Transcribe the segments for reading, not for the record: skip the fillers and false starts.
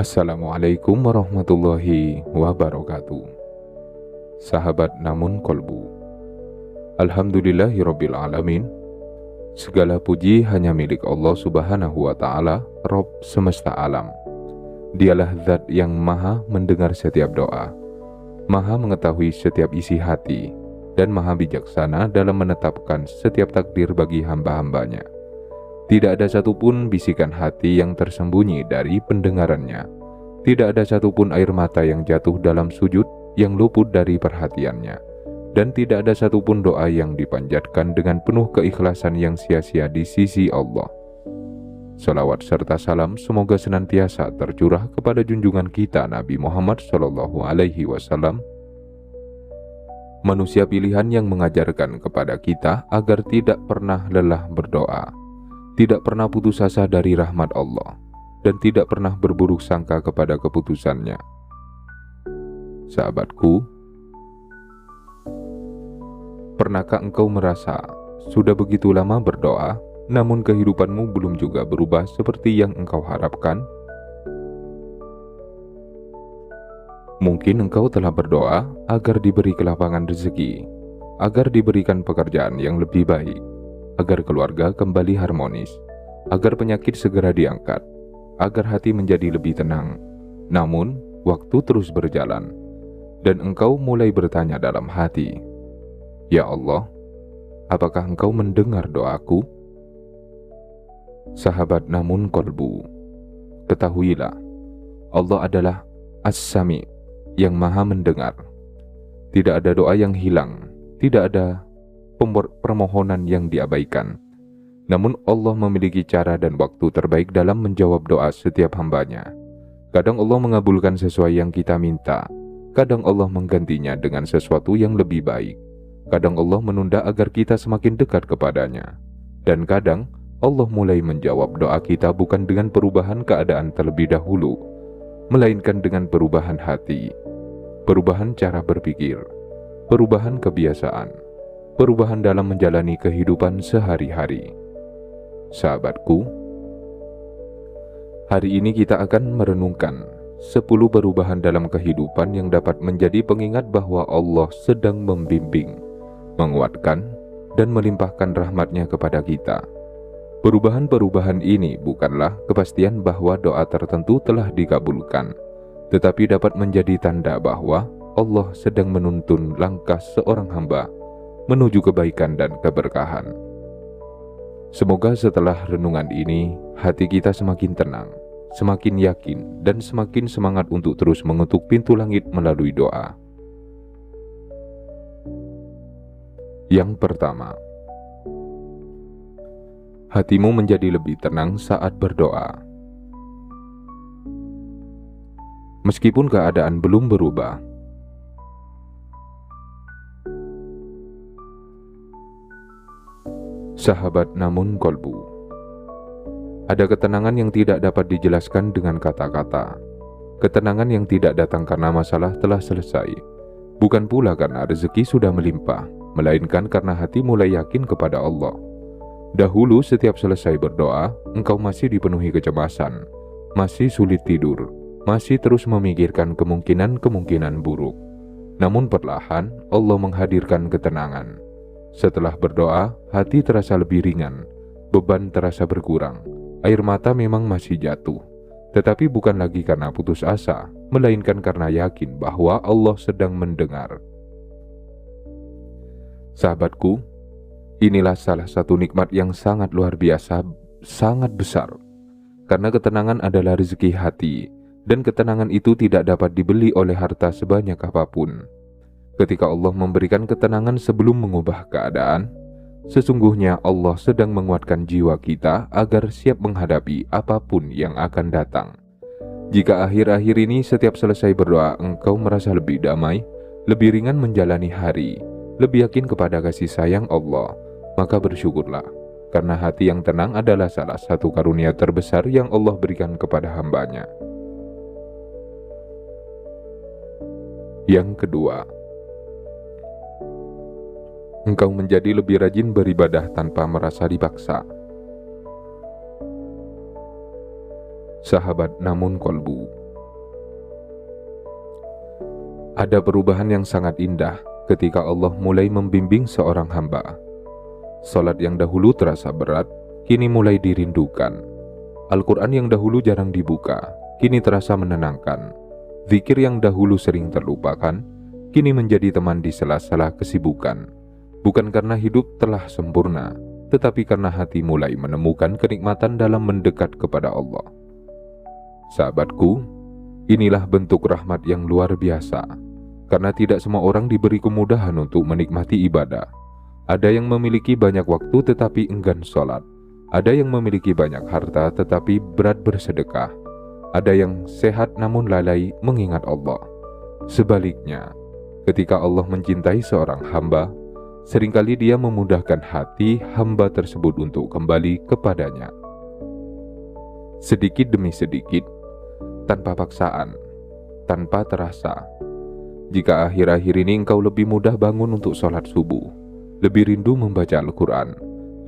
Assalamualaikum warahmatullahi wabarakatuh. Sahabat namun kolbu, Alhamdulillahirabbil alamin. Segala puji hanya milik Allah subhanahu wa ta'ala, Rabb semesta alam. Dialah zat yang maha mendengar setiap doa, maha mengetahui setiap isi hati, dan maha bijaksana dalam menetapkan setiap takdir bagi hamba-hambanya. Tidak ada satupun bisikan hati yang tersembunyi dari pendengarannya. Tidak ada satupun air mata yang jatuh dalam sujud yang luput dari perhatiannya. Dan tidak ada satupun doa yang dipanjatkan dengan penuh keikhlasan yang sia-sia di sisi Allah. Salawat serta salam semoga senantiasa tercurah kepada junjungan kita Nabi Muhammad SAW, manusia pilihan yang mengajarkan kepada kita agar tidak pernah lelah berdoa, tidak pernah putus asa dari rahmat Allah, dan tidak pernah berburuk sangka kepada keputusannya. Sahabatku, pernahkah engkau merasa sudah begitu lama berdoa, namun kehidupanmu belum juga berubah seperti yang engkau harapkan? Mungkin engkau telah berdoa agar diberi kelapangan rezeki, agar diberikan pekerjaan yang lebih baik, agar keluarga kembali harmonis, agar penyakit segera diangkat, agar hati menjadi lebih tenang. Namun, waktu terus berjalan, dan engkau mulai bertanya dalam hati, "Ya Allah, apakah engkau mendengar doaku?" Sahabat namun kolbu, ketahuilah, Allah adalah As-Sami, yang maha mendengar. Tidak ada doa yang hilang, tidak ada permohonan yang diabaikan. Namun Allah memiliki cara dan waktu terbaik dalam menjawab doa setiap hambanya. Kadang Allah mengabulkan sesuai yang kita minta, kadang Allah menggantinya dengan sesuatu yang lebih baik. Kadang Allah menunda agar kita semakin dekat kepadanya. Dan kadang Allah mulai menjawab doa kita bukan dengan perubahan keadaan terlebih dahulu, melainkan dengan perubahan hati, perubahan cara berpikir, perubahan kebiasaan, perubahan dalam menjalani kehidupan sehari-hari. Sahabatku, hari ini kita akan merenungkan 10 perubahan dalam kehidupan yang dapat menjadi pengingat bahwa Allah sedang membimbing, menguatkan, dan melimpahkan rahmat-Nya kepada kita. Perubahan-perubahan ini bukanlah kepastian bahwa doa tertentu telah dikabulkan, tetapi dapat menjadi tanda bahwa Allah sedang menuntun langkah seorang hamba menuju kebaikan dan keberkahan. Semoga setelah renungan ini, hati kita semakin tenang, semakin yakin, dan semakin semangat untuk terus mengetuk pintu langit melalui doa. Yang pertama, hatimu menjadi lebih tenang saat berdoa. Meskipun keadaan belum berubah, sahabat namun kolbu, ada ketenangan yang tidak dapat dijelaskan dengan kata-kata. Ketenangan yang tidak datang karena masalah telah selesai, bukan pula karena rezeki sudah melimpah, melainkan karena hati mulai yakin kepada Allah. Dahulu setiap selesai berdoa, engkau masih dipenuhi kecemasan, masih sulit tidur, masih terus memikirkan kemungkinan-kemungkinan buruk. Namun perlahan Allah menghadirkan ketenangan. Setelah berdoa, hati terasa lebih ringan, beban terasa berkurang, air mata memang masih jatuh, tetapi bukan lagi karena putus asa, melainkan karena yakin bahwa Allah sedang mendengar. Sahabatku, inilah salah satu nikmat yang sangat luar biasa, sangat besar. Karena ketenangan adalah rezeki hati, dan ketenangan itu tidak dapat dibeli oleh harta sebanyak apapun. Ketika Allah memberikan ketenangan sebelum mengubah keadaan, sesungguhnya Allah sedang menguatkan jiwa kita agar siap menghadapi apapun yang akan datang. Jika akhir-akhir ini setiap selesai berdoa engkau merasa lebih damai, lebih ringan menjalani hari, lebih yakin kepada kasih sayang Allah, maka bersyukurlah, karena hati yang tenang adalah salah satu karunia terbesar yang Allah berikan kepada hambanya. Yang kedua, engkau menjadi lebih rajin beribadah tanpa merasa dipaksa. Sahabat namun kolbu, Ada perubahan yang sangat indah ketika Allah mulai membimbing seorang hamba. Salat yang dahulu terasa berat, kini mulai dirindukan. Al-Quran yang dahulu jarang dibuka, kini terasa menenangkan. Zikir yang dahulu sering terlupakan, kini menjadi teman di sela-sela kesibukan. Bukan karena hidup telah sempurna, tetapi karena hati mulai menemukan kenikmatan dalam mendekat kepada Allah. Sahabatku, inilah bentuk rahmat yang luar biasa, karena tidak semua orang diberi kemudahan untuk menikmati ibadah. Ada yang memiliki banyak waktu tetapi enggan sholat. Ada yang memiliki banyak harta tetapi berat bersedekah. Ada yang sehat namun lalai mengingat Allah. Sebaliknya, ketika Allah mencintai seorang hamba, seringkali Dia memudahkan hati hamba tersebut untuk kembali kepadanya. Sedikit demi sedikit, tanpa paksaan, tanpa terasa. Jika akhir-akhir ini engkau lebih mudah bangun untuk sholat subuh, lebih rindu membaca Al-Quran,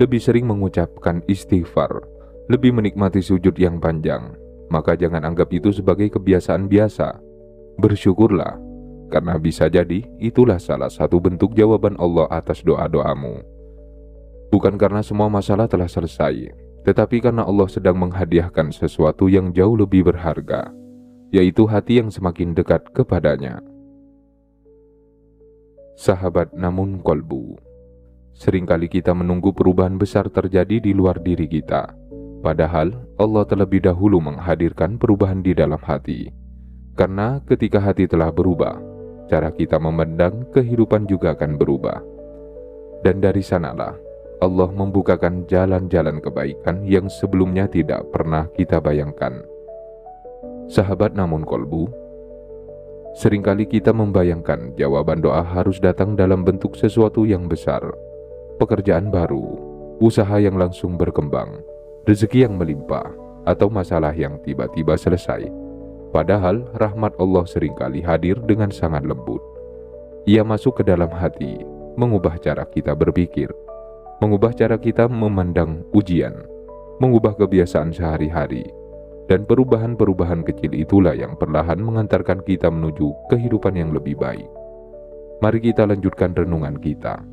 lebih sering mengucapkan istighfar, lebih menikmati sujud yang panjang, maka jangan anggap itu sebagai kebiasaan biasa. Bersyukurlah, karena bisa jadi itulah salah satu bentuk jawaban Allah atas doa-doamu. Bukan karena semua masalah telah selesai, tetapi karena Allah sedang menghadiahkan sesuatu yang jauh lebih berharga, yaitu hati yang semakin dekat kepadanya. Sahabat namun kolbu, seringkali kita menunggu perubahan besar terjadi di luar diri kita, padahal Allah terlebih dahulu menghadirkan perubahan di dalam hati. Karena ketika hati telah berubah, cara kita memandang kehidupan juga akan berubah. Dan dari sanalah Allah membukakan jalan-jalan kebaikan yang sebelumnya tidak pernah kita bayangkan. Sahabat namun kolbu, seringkali kita membayangkan jawaban doa harus datang dalam bentuk sesuatu yang besar, pekerjaan baru, usaha yang langsung berkembang, rezeki yang melimpah, atau masalah yang tiba-tiba selesai. Padahal rahmat Allah seringkali hadir dengan sangat lembut. Ia masuk ke dalam hati, mengubah cara kita berpikir, mengubah cara kita memandang ujian, mengubah kebiasaan sehari-hari. Dan perubahan-perubahan kecil itulah yang perlahan mengantarkan kita menuju kehidupan yang lebih baik. Mari kita lanjutkan renungan kita.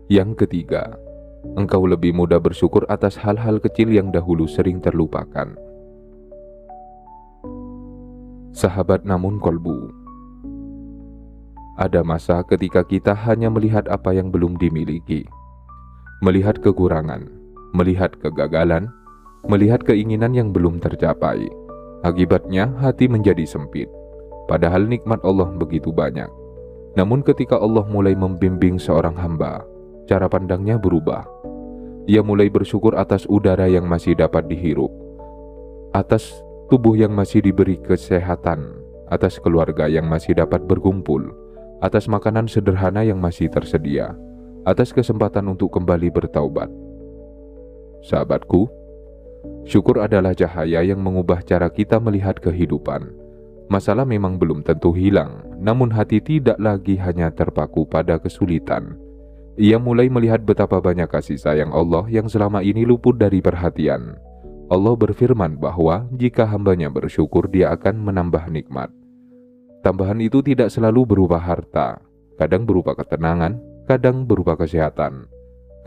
Yang ketiga, engkau lebih mudah bersyukur atas hal-hal kecil yang dahulu sering terlupakan. Sahabat namun kolbu, ada masa ketika kita hanya melihat apa yang belum dimiliki, melihat kekurangan, melihat kegagalan, melihat keinginan yang belum tercapai. Akibatnya hati menjadi sempit, padahal nikmat Allah begitu banyak. Namun ketika Allah mulai membimbing seorang hamba, cara pandangnya berubah. Ia mulai bersyukur atas udara yang masih dapat dihirup, atas tubuh yang masih diberi kesehatan, atas keluarga yang masih dapat berkumpul, atas makanan sederhana yang masih tersedia, atas kesempatan untuk kembali bertaubat. Sahabatku, syukur adalah cahaya yang mengubah cara kita melihat kehidupan. Masalah memang belum tentu hilang, namun hati tidak lagi hanya terpaku pada kesulitan. Ia mulai melihat betapa banyak kasih sayang Allah yang selama ini luput dari perhatian. Allah berfirman bahwa jika hambanya bersyukur, Dia akan menambah nikmat. Tambahan itu tidak selalu berupa harta, kadang berupa ketenangan, kadang berupa kesehatan,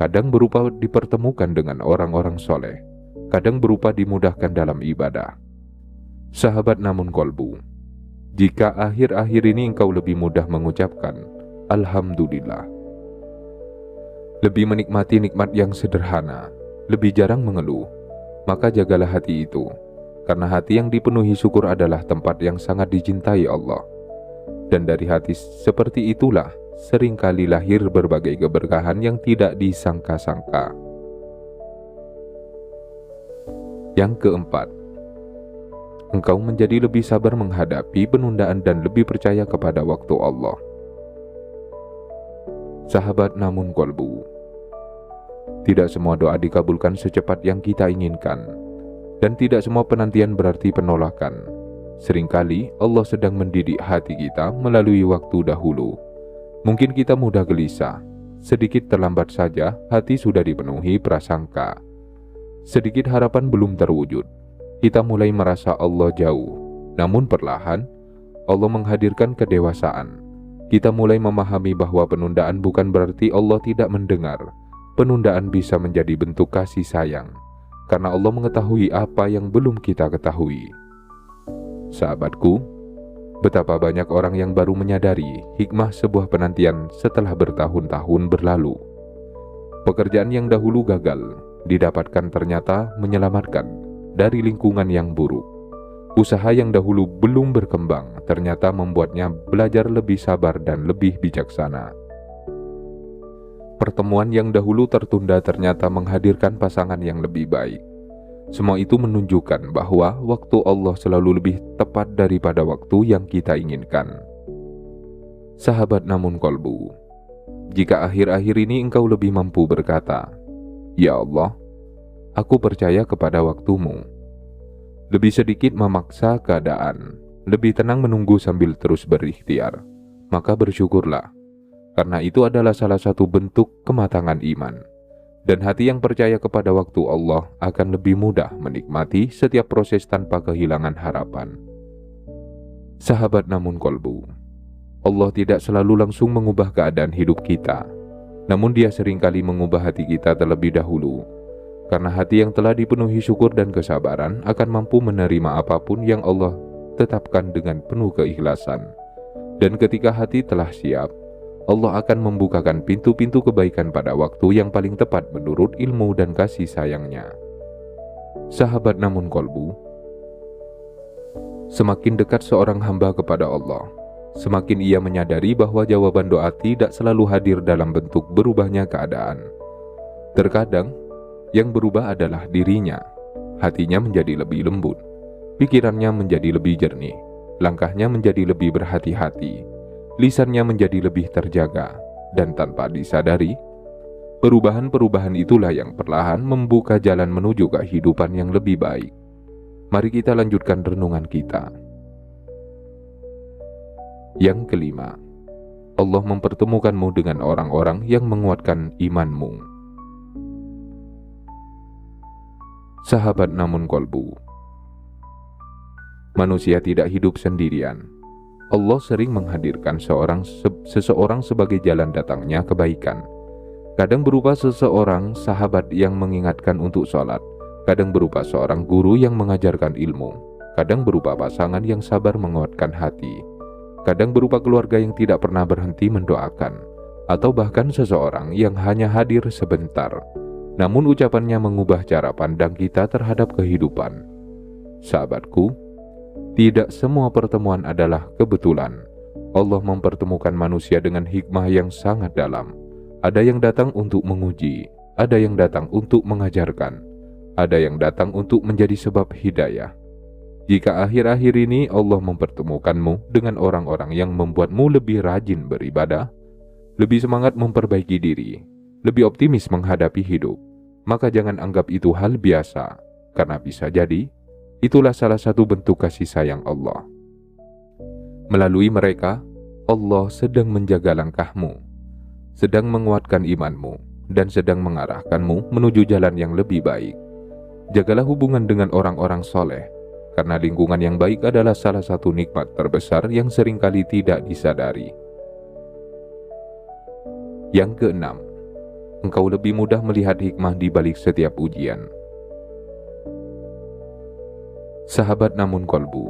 kadang berupa dipertemukan dengan orang-orang soleh, kadang berupa dimudahkan dalam ibadah. Sahabat namun kolbu, jika akhir-akhir ini engkau lebih mudah mengucapkan Alhamdulillah, lebih menikmati nikmat yang sederhana, lebih jarang mengeluh, maka jagalah hati itu, karena hati yang dipenuhi syukur adalah tempat yang sangat dicintai Allah. Dan dari hati seperti itulah seringkali lahir berbagai keberkahan yang tidak disangka-sangka. Yang keempat, engkau menjadi lebih sabar menghadapi penundaan dan lebih percaya kepada waktu Allah. Sahabat namun kolbu, tidak semua doa dikabulkan secepat yang kita inginkan, dan tidak semua penantian berarti penolakan. Seringkali Allah sedang mendidik hati kita melalui waktu dahulu. Mungkin kita mudah gelisah, sedikit terlambat saja hati sudah dipenuhi prasangka. Sedikit harapan belum terwujud, kita mulai merasa Allah jauh. Namun perlahan, Allah menghadirkan kedewasaan. Kita mulai memahami bahwa penundaan bukan berarti Allah tidak mendengar. Penundaan bisa menjadi bentuk kasih sayang, karena Allah mengetahui apa yang belum kita ketahui. Sahabatku, betapa banyak orang yang baru menyadari hikmah sebuah penantian setelah bertahun-tahun berlalu. Pekerjaan yang dahulu gagal didapatkan ternyata menyelamatkan dari lingkungan yang buruk. Usaha yang dahulu belum berkembang ternyata membuatnya belajar lebih sabar dan lebih bijaksana. Pertemuan yang dahulu tertunda ternyata menghadirkan pasangan yang lebih baik. Semua itu menunjukkan bahwa waktu Allah selalu lebih tepat daripada waktu yang kita inginkan. Sahabat namun kolbu, jika akhir-akhir ini engkau lebih mampu berkata, "Ya Allah, aku percaya kepada waktumu." Lebih sedikit memaksa keadaan, lebih tenang menunggu sambil terus berikhtiar, maka bersyukurlah, karena itu adalah salah satu bentuk kematangan iman. Dan hati yang percaya kepada waktu Allah akan lebih mudah menikmati setiap proses tanpa kehilangan harapan. Sahabat namun kolbu, Allah tidak selalu langsung mengubah keadaan hidup kita, namun Dia seringkali mengubah hati kita terlebih dahulu. Karena hati yang telah dipenuhi syukur dan kesabaran akan mampu menerima apapun yang Allah tetapkan dengan penuh keikhlasan. Dan ketika hati telah siap, Allah akan membukakan pintu-pintu kebaikan pada waktu yang paling tepat menurut ilmu dan kasih sayangnya. Sahabat namun kolbu, semakin dekat seorang hamba kepada Allah, semakin ia menyadari bahwa jawaban doa tidak selalu hadir dalam bentuk berubahnya keadaan. Terkadang, yang berubah adalah dirinya. Hatinya menjadi lebih lembut, pikirannya menjadi lebih jernih, langkahnya menjadi lebih berhati-hati, lisannya menjadi lebih terjaga, dan tanpa disadari, perubahan-perubahan itulah yang perlahan membuka jalan menuju kehidupan yang lebih baik. Mari kita lanjutkan renungan kita. Yang kelima, Allah mempertemukanmu dengan orang-orang yang menguatkan imanmu. Sahabat namun kolbu, manusia tidak hidup sendirian. Allah sering menghadirkan seseorang sebagai jalan datangnya kebaikan. Kadang berupa seseorang sahabat yang mengingatkan untuk sholat, kadang berupa seorang guru yang mengajarkan ilmu, kadang berupa pasangan yang sabar menguatkan hati, kadang berupa keluarga yang tidak pernah berhenti mendoakan, atau bahkan seseorang yang hanya hadir sebentar, namun ucapannya mengubah cara pandang kita terhadap kehidupan. Sahabatku, tidak semua pertemuan adalah kebetulan. Allah mempertemukan manusia dengan hikmah yang sangat dalam. Ada yang datang untuk menguji, ada yang datang untuk mengajarkan, ada yang datang untuk menjadi sebab hidayah. Jika akhir-akhir ini Allah mempertemukanmu dengan orang-orang yang membuatmu lebih rajin beribadah, lebih semangat memperbaiki diri, lebih optimis menghadapi hidup, maka jangan anggap itu hal biasa, karena bisa jadi itulah salah satu bentuk kasih sayang Allah. Melalui mereka, Allah sedang menjaga langkahmu, sedang menguatkan imanmu, dan sedang mengarahkanmu menuju jalan yang lebih baik. Jagalah hubungan dengan orang-orang soleh, karena lingkungan yang baik adalah salah satu nikmat terbesar yang seringkali tidak disadari. Yang keenam, engkau lebih mudah melihat hikmah di balik setiap ujian. Sahabat namun kolbu,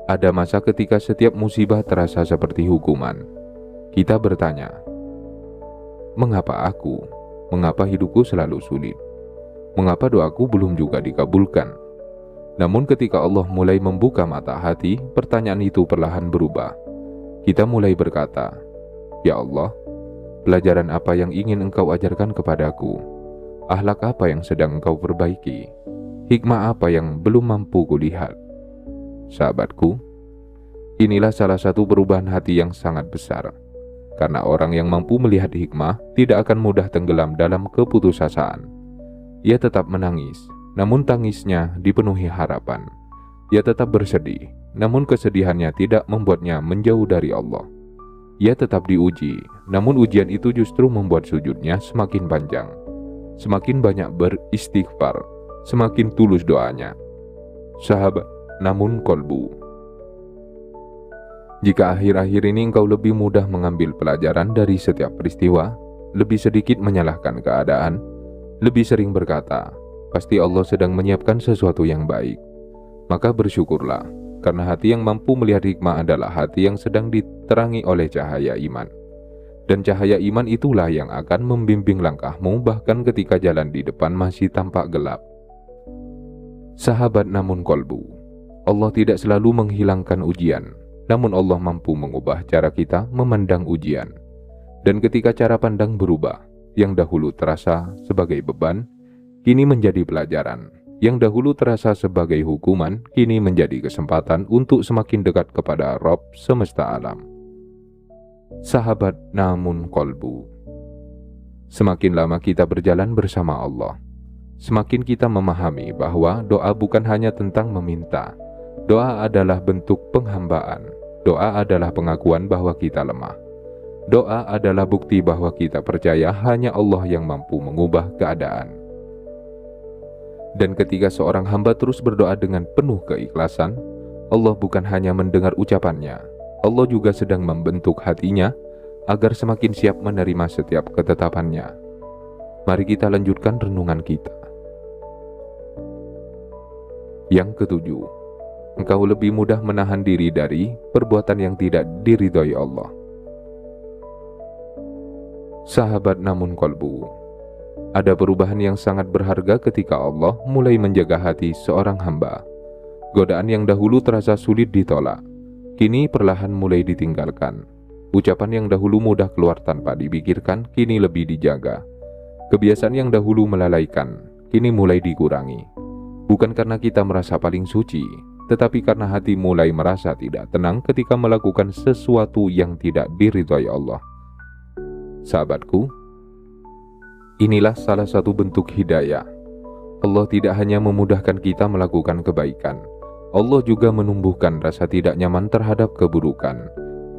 ada masa ketika setiap musibah terasa seperti hukuman. Kita bertanya, mengapa aku? Mengapa hidupku selalu sulit? Mengapa doaku belum juga dikabulkan? Namun ketika Allah mulai membuka mata hati, pertanyaan itu perlahan berubah. Kita mulai berkata, "Ya Allah, pelajaran apa yang ingin Engkau ajarkan kepadaku? Akhlak apa yang sedang Engkau perbaiki? Hikmah apa yang belum mampu kulihat?" Sahabatku, inilah salah satu perubahan hati yang sangat besar. Karena orang yang mampu melihat hikmah tidak akan mudah tenggelam dalam keputusasaan. Ia tetap menangis, namun tangisnya dipenuhi harapan. Ia tetap bersedih, namun kesedihannya tidak membuatnya menjauh dari Allah. Ia tetap diuji, namun ujian itu justru membuat sujudnya semakin panjang. Semakin banyak beristighfar, semakin tulus doanya. namun kolbu. Jika akhir-akhir ini engkau lebih mudah mengambil pelajaran dari setiap peristiwa, lebih sedikit menyalahkan keadaan, lebih sering berkata, pasti Allah sedang menyiapkan sesuatu yang baik, maka bersyukurlah, karena hati yang mampu melihat hikmah adalah hati yang sedang diterangi oleh cahaya iman. Dan cahaya iman itulah yang akan membimbing langkahmu bahkan ketika jalan di depan masih tampak gelap. Sahabat namun kolbu, Allah tidak selalu menghilangkan ujian, namun Allah mampu mengubah cara kita memandang ujian. Dan ketika cara pandang berubah, yang dahulu terasa sebagai beban, kini menjadi pelajaran. Yang dahulu terasa sebagai hukuman, kini menjadi kesempatan untuk semakin dekat kepada Rabb semesta alam. Sahabat namun kolbu, semakin lama kita berjalan bersama Allah, semakin kita memahami bahwa doa bukan hanya tentang meminta. Doa adalah bentuk penghambaan. Doa adalah pengakuan bahwa kita lemah. Doa adalah bukti bahwa kita percaya hanya Allah yang mampu mengubah keadaan. Dan ketika seorang hamba terus berdoa dengan penuh keikhlasan, Allah bukan hanya mendengar ucapannya, Allah juga sedang membentuk hatinya agar semakin siap menerima setiap ketetapannya. Mari kita lanjutkan renungan kita. Yang ketujuh, engkau lebih mudah menahan diri dari perbuatan yang tidak diridhoi Allah. Sahabat namun kolbu, ada perubahan yang sangat berharga ketika Allah mulai menjaga hati seorang hamba. Godaan yang dahulu terasa sulit ditolak, kini perlahan mulai ditinggalkan. Ucapan yang dahulu mudah keluar tanpa dipikirkan, kini lebih dijaga. Kebiasaan yang dahulu melalaikan, kini mulai dikurangi. Bukan karena kita merasa paling suci, tetapi karena hati mulai merasa tidak tenang ketika melakukan sesuatu yang tidak diridhoi Allah. Sahabatku, inilah salah satu bentuk hidayah. Allah tidak hanya memudahkan kita melakukan kebaikan, Allah juga menumbuhkan rasa tidak nyaman terhadap keburukan.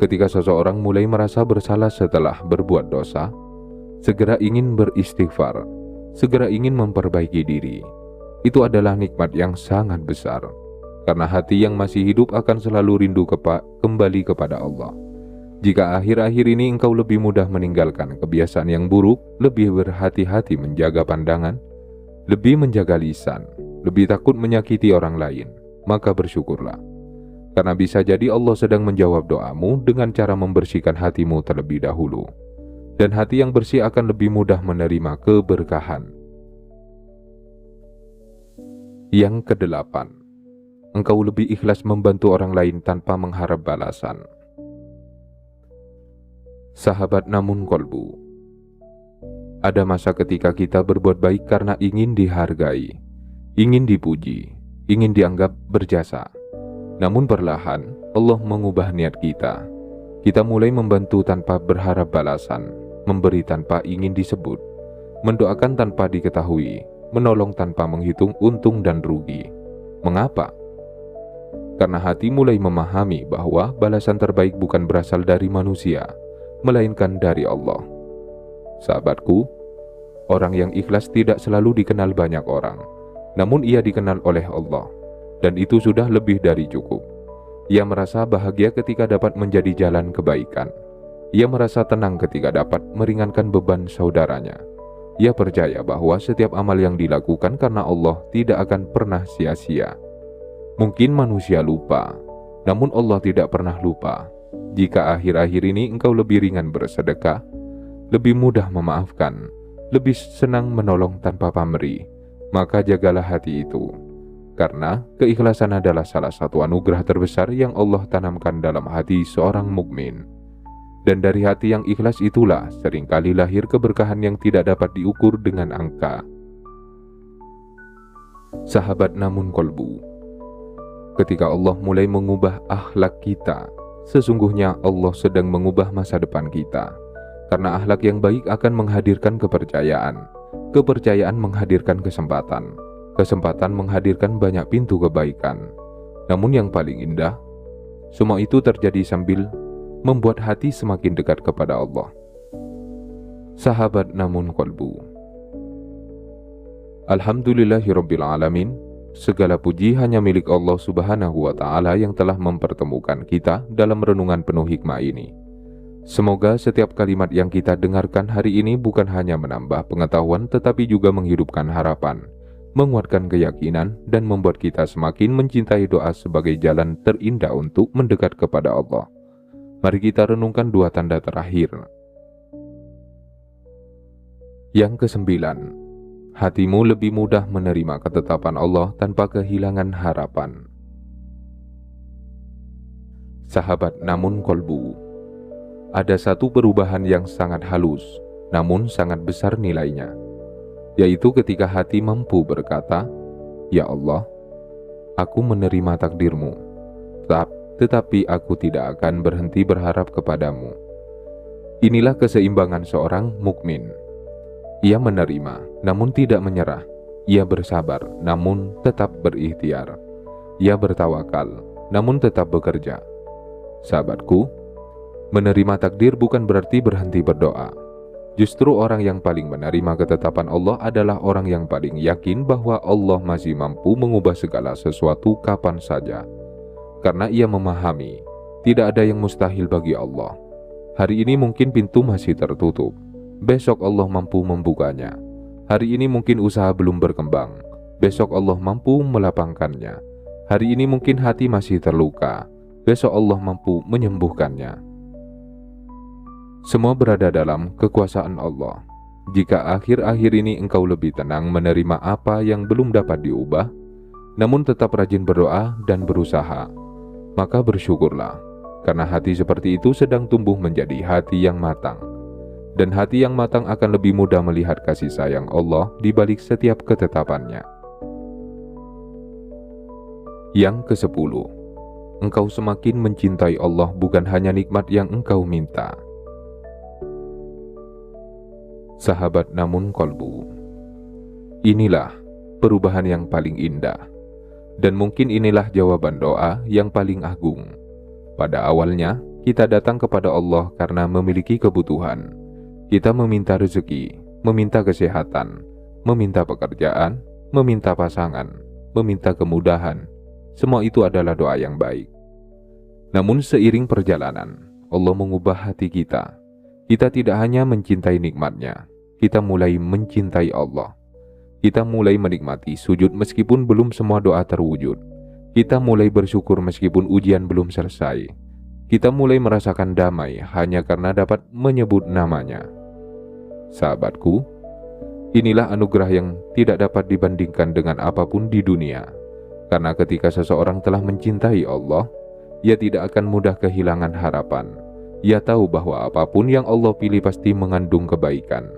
Ketika seseorang mulai merasa bersalah setelah berbuat dosa, segera ingin beristighfar, segera ingin memperbaiki diri. Itu adalah nikmat yang sangat besar, karena hati yang masih hidup akan selalu rindu kembali kepada Allah. Jika akhir-akhir ini engkau lebih mudah meninggalkan kebiasaan yang buruk, lebih berhati-hati menjaga pandangan, lebih menjaga lisan, lebih takut menyakiti orang lain, maka bersyukurlah. Karena bisa jadi Allah sedang menjawab doamu dengan cara membersihkan hatimu terlebih dahulu. Dan hati yang bersih akan lebih mudah menerima keberkahan. Yang kedelapan, engkau lebih ikhlas membantu orang lain tanpa mengharap balasan. Sahabat namun kolbu, ada masa ketika kita berbuat baik karena ingin dihargai, ingin dipuji, ingin dianggap berjasa. Namun perlahan Allah mengubah niat kita. Kita mulai membantu tanpa berharap balasan, memberi tanpa ingin disebut, mendoakan tanpa diketahui, menolong tanpa menghitung untung dan rugi. Mengapa? Karena hati mulai memahami bahwa balasan terbaik bukan berasal dari manusia, melainkan dari Allah. Sahabatku, orang yang ikhlas tidak selalu dikenal banyak orang, namun ia dikenal oleh Allah, dan itu sudah lebih dari cukup. Ia merasa bahagia ketika dapat menjadi jalan kebaikan. Ia merasa tenang ketika dapat meringankan beban saudaranya. Ia percaya bahwa setiap amal yang dilakukan karena Allah tidak akan pernah sia-sia. Mungkin manusia lupa, namun Allah tidak pernah lupa. Jika akhir-akhir ini engkau lebih ringan bersedekah, lebih mudah memaafkan, lebih senang menolong tanpa pamrih, maka jagalah hati itu. Karena keikhlasan adalah salah satu anugerah terbesar yang Allah tanamkan dalam hati seorang mukmin. Dan dari hati yang ikhlas itulah seringkali lahir keberkahan yang tidak dapat diukur dengan angka. Sahabat namun kolbu, ketika Allah mulai mengubah akhlak kita, sesungguhnya Allah sedang mengubah masa depan kita. Karena akhlak yang baik akan menghadirkan kepercayaan, kepercayaan menghadirkan kesempatan, kesempatan menghadirkan banyak pintu kebaikan. Namun yang paling indah, semua itu terjadi sambil membuat hati semakin dekat kepada Allah. Sahabat namun kolbu, Alhamdulillahirabbil alamin, segala puji hanya milik Allah Subhanahu wa Ta'ala yang telah mempertemukan kita dalam renungan penuh hikmah ini. Semoga setiap kalimat yang kita dengarkan hari ini bukan hanya menambah pengetahuan, tetapi juga menghidupkan harapan, menguatkan keyakinan, dan membuat kita semakin mencintai doa sebagai jalan terindah untuk mendekat kepada Allah. Mari kita renungkan dua tanda terakhir. Yang kesembilan, hatimu lebih mudah menerima ketetapan Allah tanpa kehilangan harapan. Sahabat namun kolbu, ada satu perubahan yang sangat halus, namun sangat besar nilainya, yaitu ketika hati mampu berkata, "Ya Allah, aku menerima takdirmu, tetapi aku tidak akan berhenti berharap kepadamu." Inilah keseimbangan seorang mukmin. Ia menerima, namun tidak menyerah. Ia bersabar, namun tetap berikhtiar. Ia bertawakal, namun tetap bekerja. Sahabatku, menerima takdir bukan berarti berhenti berdoa. Justru orang yang paling menerima ketetapan Allah adalah orang yang paling yakin bahwa Allah masih mampu mengubah segala sesuatu kapan saja. Karena ia memahami, tidak ada yang mustahil bagi Allah. Hari ini mungkin pintu masih tertutup, besok Allah mampu membukanya. Hari ini mungkin usaha belum berkembang, besok Allah mampu melapangkannya. Hari ini mungkin hati masih terluka, besok Allah mampu menyembuhkannya. Semua berada dalam kekuasaan Allah. Jika akhir-akhir ini engkau lebih tenang menerima apa yang belum dapat diubah, namun tetap rajin berdoa dan berusaha, maka bersyukurlah, karena hati seperti itu sedang tumbuh menjadi hati yang matang. Dan hati yang matang akan lebih mudah melihat kasih sayang Allah di balik setiap ketetapannya. Yang ke-10, engkau semakin mencintai Allah bukan hanya nikmat yang engkau minta. Sahabat namun kolbu, inilah perubahan yang paling indah, dan mungkin inilah jawaban doa yang paling agung. Pada awalnya, kita datang kepada Allah karena memiliki kebutuhan. Kita meminta rezeki, meminta kesehatan, meminta pekerjaan, meminta pasangan, meminta kemudahan. Semua itu adalah doa yang baik. Namun seiring perjalanan, Allah mengubah hati kita. Kita tidak hanya mencintai nikmatnya, kita mulai mencintai Allah. Kita mulai menikmati sujud meskipun belum semua doa terwujud. Kita mulai bersyukur meskipun ujian belum selesai. Kita mulai merasakan damai hanya karena dapat menyebut namanya. Sahabatku, inilah anugerah yang tidak dapat dibandingkan dengan apapun di dunia. Karena ketika seseorang telah mencintai Allah, ia tidak akan mudah kehilangan harapan. Ia tahu bahwa apapun yang Allah pilih pasti mengandung kebaikan.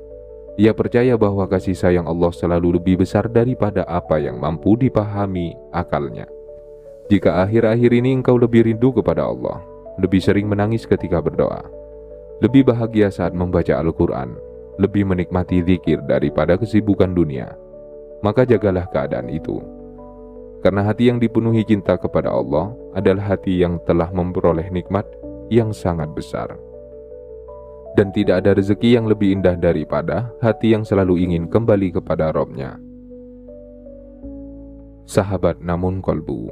Ia percaya bahwa kasih sayang Allah selalu lebih besar daripada apa yang mampu dipahami akalnya. Jika akhir-akhir ini engkau lebih rindu kepada Allah, lebih sering menangis ketika berdoa, lebih bahagia saat membaca Al-Quran, lebih menikmati zikir daripada kesibukan dunia, maka jagalah keadaan itu. Karena hati yang dipenuhi cinta kepada Allah adalah hati yang telah memperoleh nikmat yang sangat besar. Dan tidak ada rezeki yang lebih indah daripada hati yang selalu ingin kembali kepada Rabb-Nya. Sahabat namun kolbu,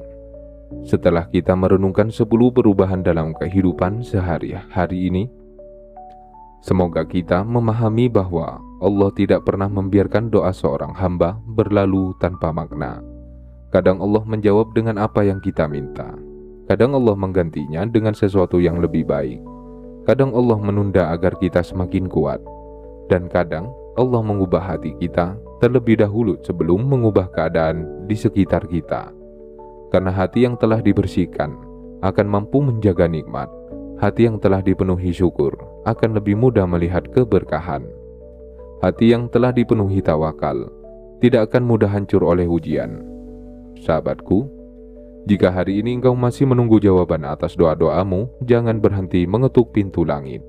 setelah kita merenungkan 10 perubahan dalam kehidupan sehari-hari ini, semoga kita memahami bahwa Allah tidak pernah membiarkan doa seorang hamba berlalu tanpa makna. Kadang Allah menjawab dengan apa yang kita minta. Kadang Allah menggantinya dengan sesuatu yang lebih baik. Kadang Allah menunda agar kita semakin kuat. Dan kadang Allah mengubah hati kita terlebih dahulu sebelum mengubah keadaan di sekitar kita. Karena hati yang telah dibersihkan akan mampu menjaga nikmat. Hati yang telah dipenuhi syukur akan lebih mudah melihat keberkahan. Hati yang telah dipenuhi tawakal tidak akan mudah hancur oleh ujian. Sahabatku, jika hari ini engkau masih menunggu jawaban atas doa-doamu, jangan berhenti mengetuk pintu langit.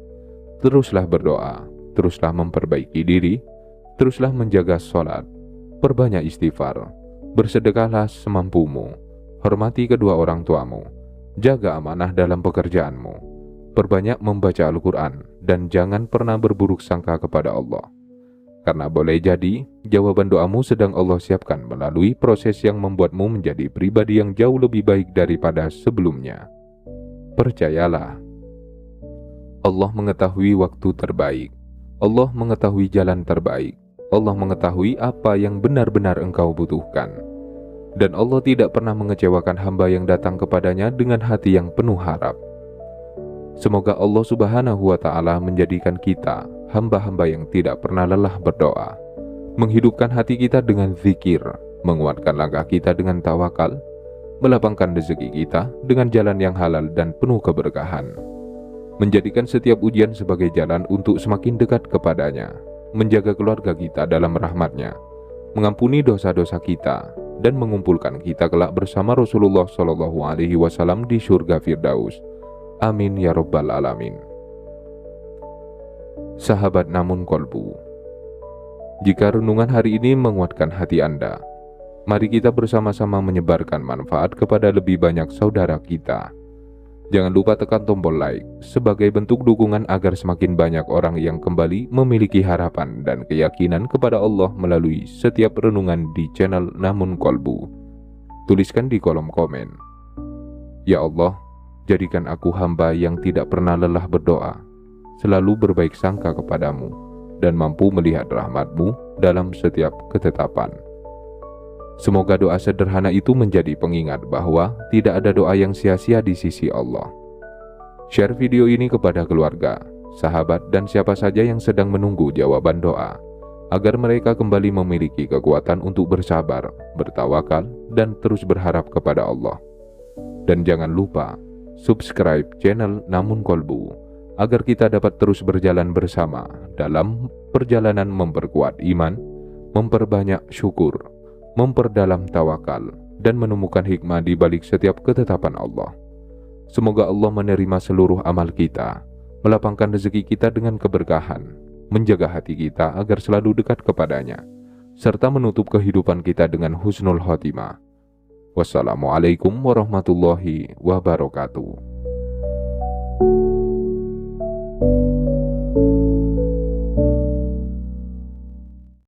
Teruslah berdoa, teruslah memperbaiki diri, teruslah menjaga sholat, perbanyak istighfar, bersedekahlah semampumu, hormati kedua orang tuamu, jaga amanah dalam pekerjaanmu, perbanyak membaca Al-Quran, dan jangan pernah berburuk sangka kepada Allah. Karena boleh jadi jawaban doamu sedang Allah siapkan melalui proses yang membuatmu menjadi pribadi yang jauh lebih baik daripada sebelumnya. Percayalah, Allah mengetahui waktu terbaik, Allah mengetahui jalan terbaik, Allah mengetahui apa yang benar-benar engkau butuhkan. Dan Allah tidak pernah mengecewakan hamba yang datang kepadanya dengan hati yang penuh harap. Semoga Allah Subhanahu wa Ta'ala menjadikan kita hamba-hamba yang tidak pernah lelah berdoa, menghidupkan hati kita dengan zikir, menguatkan langkah kita dengan tawakal, melapangkan rezeki kita dengan jalan yang halal dan penuh keberkahan, menjadikan setiap ujian sebagai jalan untuk semakin dekat kepadanya, menjaga keluarga kita dalam rahmatnya, mengampuni dosa-dosa kita, dan mengumpulkan kita kelak bersama Rasulullah SAW di surga Firdaus. Amin ya Rabbal Alamin. Sahabat Namun Kolbu, jika renungan hari ini menguatkan hati Anda, mari kita bersama-sama menyebarkan manfaat kepada lebih banyak saudara kita. Jangan lupa tekan tombol like sebagai bentuk dukungan agar semakin banyak orang yang kembali memiliki harapan dan keyakinan kepada Allah melalui setiap renungan di channel Namun Kolbu. Tuliskan di kolom komen, "Ya Allah, jadikan aku hamba yang tidak pernah lelah berdoa, selalu berbaik sangka kepadamu, dan mampu melihat rahmat-Mu dalam setiap ketetapan." Semoga doa sederhana itu menjadi pengingat bahwa tidak ada doa yang sia-sia di sisi Allah. Share video ini kepada keluarga, sahabat, dan siapa saja yang sedang menunggu jawaban doa, agar mereka kembali memiliki kekuatan untuk bersabar, bertawakal, dan terus berharap kepada Allah. Dan jangan lupa subscribe channel Namun Kolbu, agar kita dapat terus berjalan bersama dalam perjalanan memperkuat iman, memperbanyak syukur, memperdalam tawakal, dan menemukan hikmah di balik setiap ketetapan Allah. Semoga Allah menerima seluruh amal kita, melapangkan rezeki kita dengan keberkahan, menjaga hati kita agar selalu dekat kepadanya, serta menutup kehidupan kita dengan husnul khotimah. Wassalamualaikum warahmatullahi wabarakatuh.